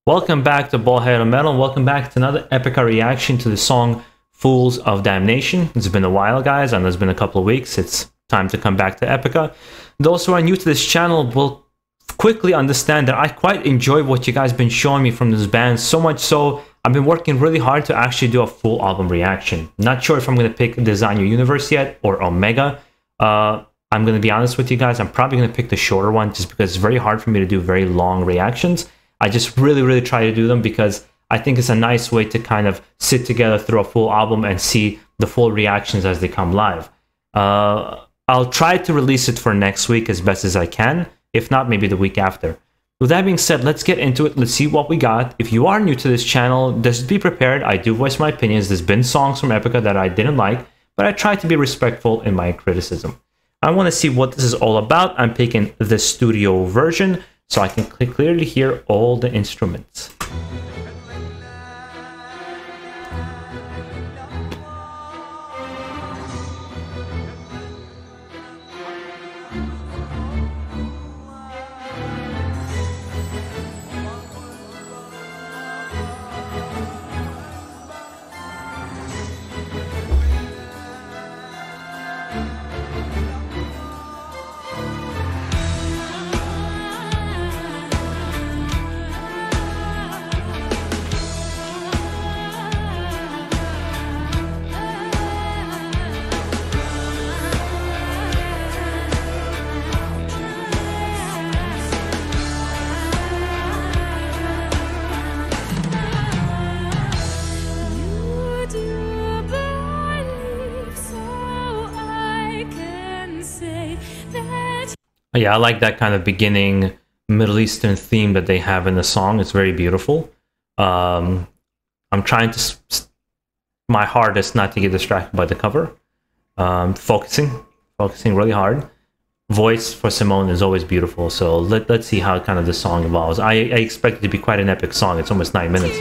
Welcome back to BaldHeaded Metal, and welcome back to another Epica reaction to the song Fools of Damnation. It's been a while, guys, and it's been a couple of weeks. It's time to come back to Epica. Those who are new to this channel will quickly understand that I quite enjoy what you guys have been showing me from this band, so much so I've been working really hard to actually do a full album reaction. Not sure if I'm going to pick Design Your Universe yet or Omega. I'm going to be honest with you guys, I'm probably going to pick the shorter one just because it's very hard for me to do very long reactions. I just really try to do them because I think it's a nice way to kind of sit together through a full album and see the full reactions as they come live. I'll try to release it for next week as best as I can. If not, maybe the week after. With that being said, let's get into it. Let's see what we got. If you are new to this channel, just be prepared. I do voice my opinions. There's been songs from Epica that I didn't like, but I try to be respectful in my criticism. I want to see what this is all about. I'm picking the studio version, so I can clearly hear all the instruments. Yeah, I like that kind of beginning Middle Eastern theme that they have in the song. It's very beautiful. I'm trying to my hardest not to get distracted by the cover. Focusing really hard. Voice for Simone is always beautiful, so let's see how kind of the song evolves. I expect it to be quite an epic song. It's almost 9 minutes.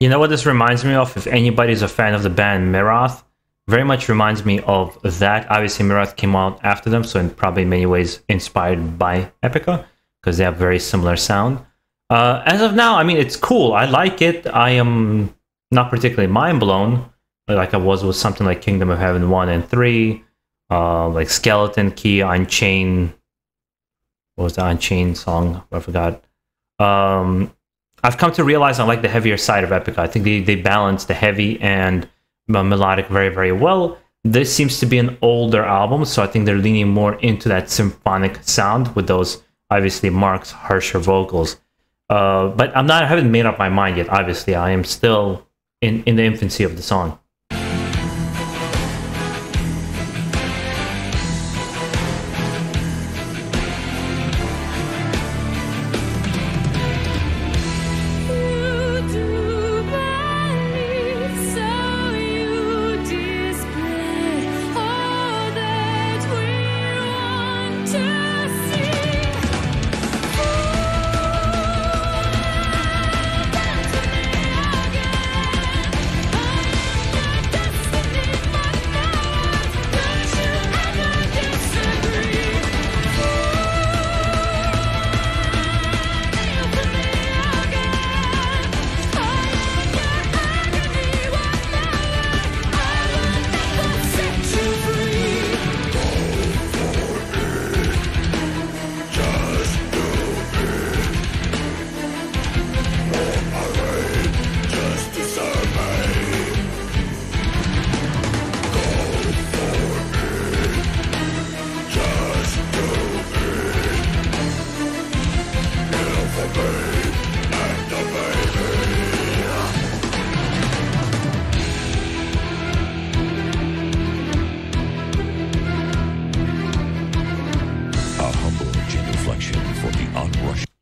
You know what this reminds me of? If anybody's a fan of the band Mirath, very much reminds me of that. Obviously, Mirath came out after them, so in probably many ways inspired by Epica, because they have very similar sound. As of now, I mean, it's cool. I like it. I am not particularly mind blown, like I was with something like Kingdom of Heaven 1 and 3, like Skeleton Key, Unchained. What was the Unchained song? I forgot. I've come to realize I like the heavier side of Epica. I think they balance the heavy and melodic very well. This seems to be an older album, so I think they're leaning more into that symphonic sound with those, obviously, Mark's harsher vocals. But I haven't made up my mind yet, obviously. I am still in the infancy of the song.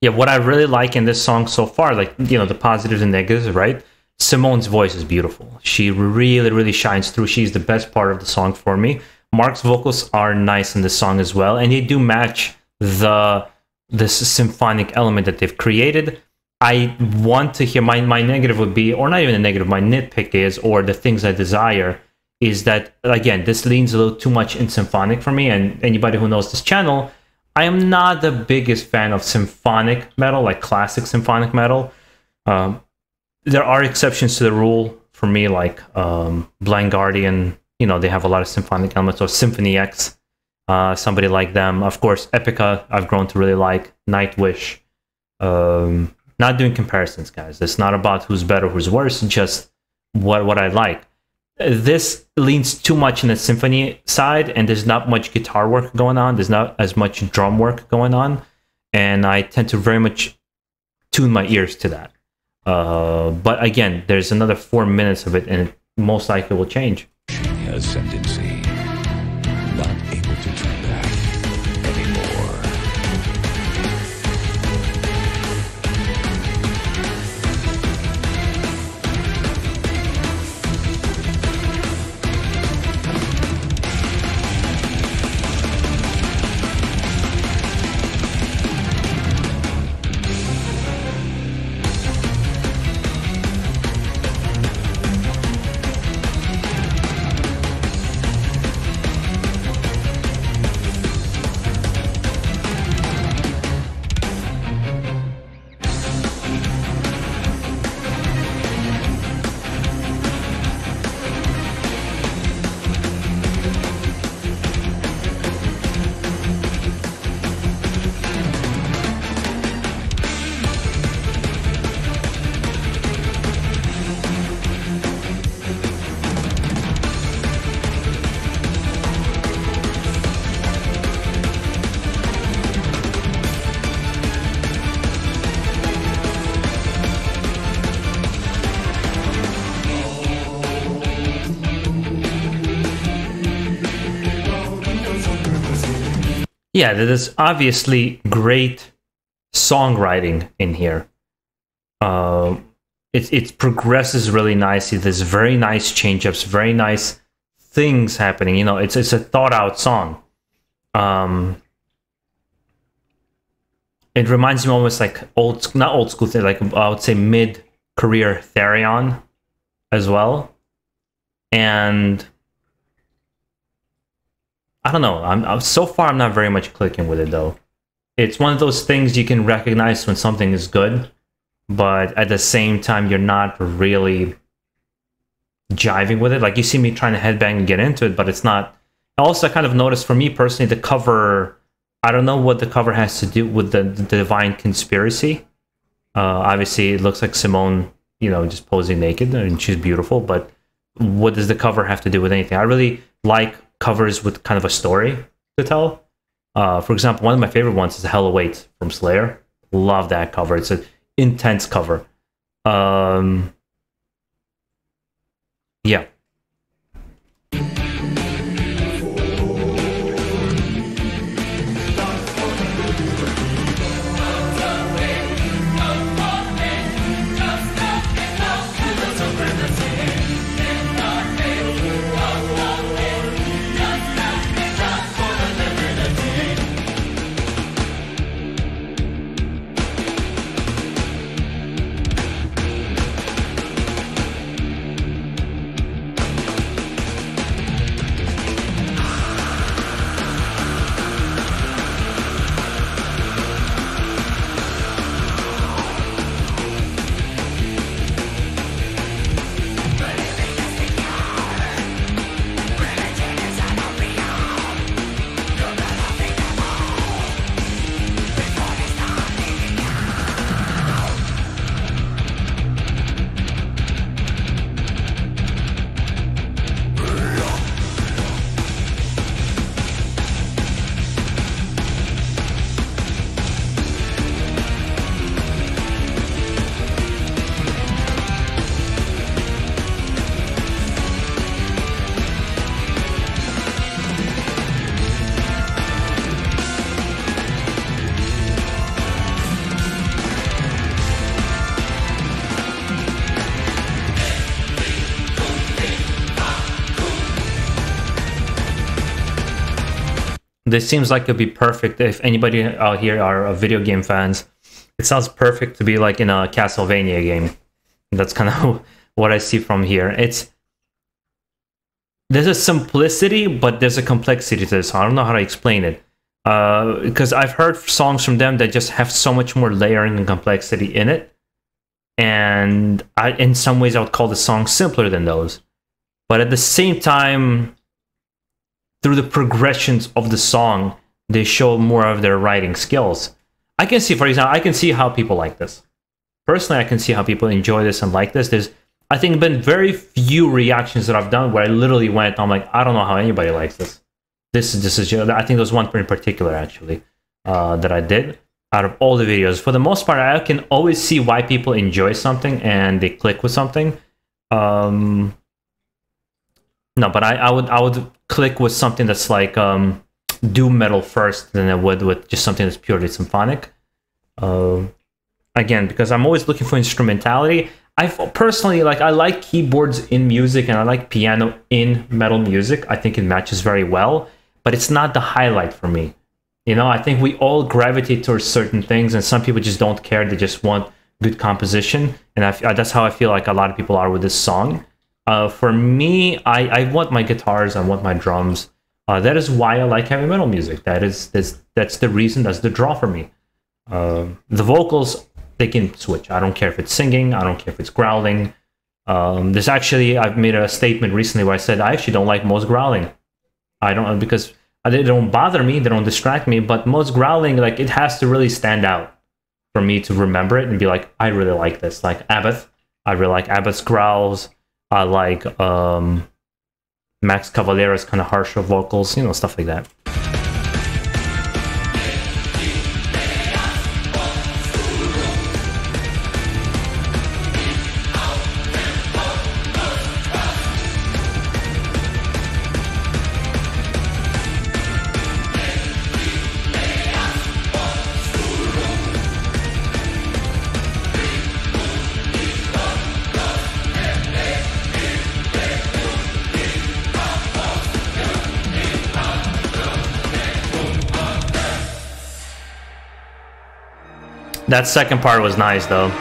Yeah, what I really like in this song so far, like, you know, the positives and negatives, right? Simone's voice is beautiful. She really, really shines through. She's the best part of the song for me. Mark's vocals are nice in this song as well, and they do match this symphonic element that they've created. I want to hear, my negative would be, or not even a negative, my nitpick is, or the things I desire, is that, again, this leans a little too much in symphonic for me, and anybody who knows this channel, I am not the biggest fan of symphonic metal, like classic symphonic metal. There are exceptions to the rule for me, like Blind Guardian, you know, they have a lot of symphonic elements, or Symphony X, somebody like them. Of course, Epica, I've grown to really like. Nightwish. Not doing comparisons, guys. It's not about who's better, who's worse, just what I like. This leans too much in the symphony side, and there's not much guitar work going on. There's not as much drum work going on, and I tend to very much tune my ears to that. But again, there's another 4 minutes of it, and it most likely will change. Ascendancy, not able to turn back anymore. Yeah, there's obviously great songwriting in here. It progresses really nicely. There's very nice change-ups, very nice things happening. You know, it's a thought-out song. It reminds me almost like not old school, like I would say mid-career Therion as well. And I don't know. I'm so far I'm not very much clicking with it though. It's one of those things you can recognize when something is good, but at the same time you're not really jiving with it. Like you see me trying to headbang and get into it, but it's not. Also, I kind of noticed for me personally, the cover. I don't know what the cover has to do with the Divine Conspiracy. Obviously, it looks like Simone, you know, just posing naked, and she's beautiful. But what does the cover have to do with anything? I really like covers with kind of a story to tell. For example, one of my favorite ones is Hell Awaits from Slayer. Love that cover. It's an intense cover. Yeah. This seems like it'd be perfect if anybody out here are video game fans. It sounds perfect to be like in a Castlevania game. That's kind of what I see from here. There's a simplicity, but there's a complexity to this. I don't know how to explain it. Because I've heard songs from them that just have so much more layering and complexity in it. And in some ways, I would call the song simpler than those. But at the same time, through the progressions of the song, they show more of their writing skills. I can see, for example, I can see how people like this. Personally, I can see how people enjoy this and like this. There's, I think, been very few reactions that I've done where I literally went, I'm like, I don't know how anybody likes this. This is. I think there was one in particular, actually, that I did. Out of all the videos, for the most part, I can always see why people enjoy something and they click with something. No, but I would click with something that's like doom metal first than I would with just something that's purely symphonic. Again, because I'm always looking for instrumentality. I personally I like keyboards in music and I like piano in metal music. I think it matches very well, but it's not the highlight for me. You know, I think we all gravitate towards certain things, and some people just don't care. They just want good composition, and that's how I feel like a lot of people are with this song. For me, I want my guitars, I want my drums. That is why I like heavy metal music. That's the reason, that's the draw for me. The vocals, they can switch. I don't care if it's singing, I don't care if it's growling. There's actually, I've made a statement recently where I said I actually don't like most growling. I don't, because they don't bother me, they don't distract me, but most growling, like, it has to really stand out for me to remember it and be like, I really like this. Like Abbott, I really like Abbott's growls. I like Max Cavalera's kind of harsher vocals, you know, stuff like that. That second part was nice, though.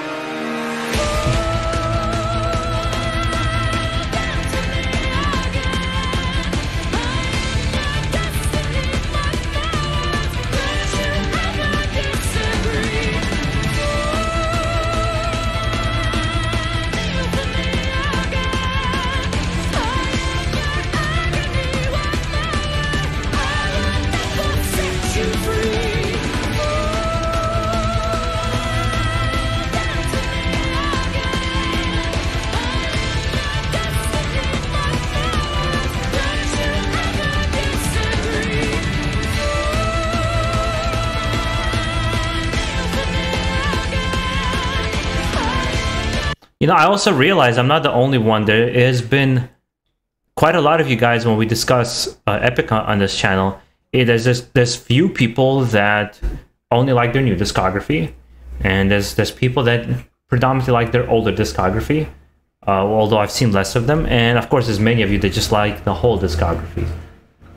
You know, I also realize I'm not the only one. There has been quite a lot of you guys when we discuss Epica on this channel. There's few people that only like their new discography, and there's people that predominantly like their older discography. Although I've seen less of them, and of course, there's many of you that just like the whole discography.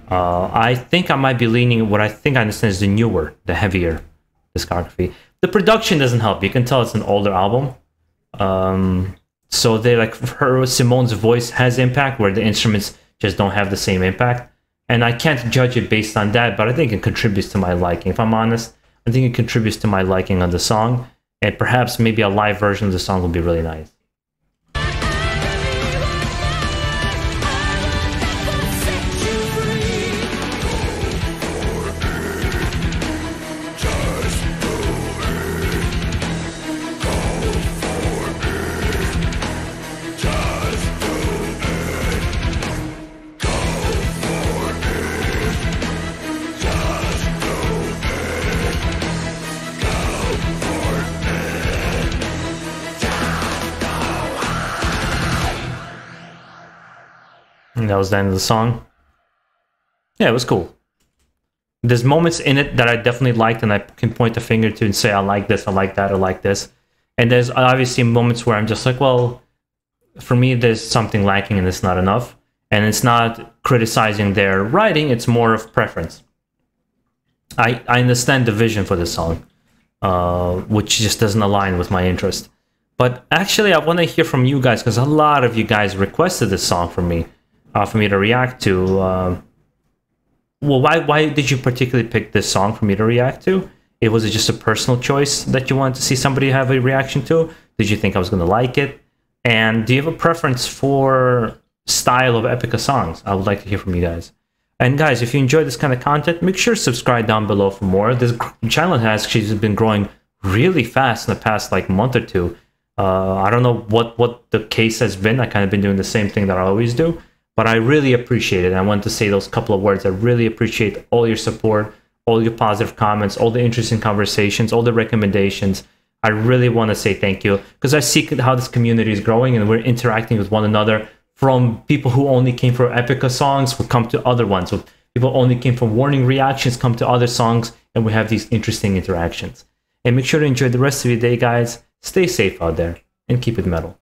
I think I might be leaning what I think I understand is the newer, the heavier discography. The production doesn't help. You can tell it's an older album. So they Simone's voice has impact where the instruments just don't have the same impact, and I can't judge it based on that, but I think it contributes to my liking. If I'm honest, I think it contributes to my liking of the song, and perhaps maybe a live version of the song would be really nice. And that was the end of the song. Yeah, it was cool. There's moments in it that I definitely liked, and I can point a finger to and say, I like this, I like that, I like this. And there's obviously moments where I'm just like, well, for me, there's something lacking and it's not enough. And it's not criticizing their writing, it's more of preference. I understand the vision for this song, which just doesn't align with my interest. But actually, I want to hear from you guys, because a lot of you guys requested this song for me to react to. Well, why did you particularly pick this song for me to react to? Was it just a personal choice that you wanted to see somebody have a reaction to? Did you think I was going to like it? And do you have a preference for style of Epica songs? I would like to hear from you guys. And guys, if you enjoy this kind of content, make sure to subscribe down below for more. This channel has actually been growing really fast in the past like month or two. I don't know what the case has been. I kind of been doing the same thing that I always do, but I really appreciate it. I want to say those couple of words. I really appreciate all your support, all your positive comments, all the interesting conversations, all the recommendations. I really want to say thank you, because I see how this community is growing and we're interacting with one another. From people who only came for Epica songs, who come to other ones. So people only came from Warning reactions, come to other songs, and we have these interesting interactions. And make sure to enjoy the rest of your day, guys. Stay safe out there, and keep it metal.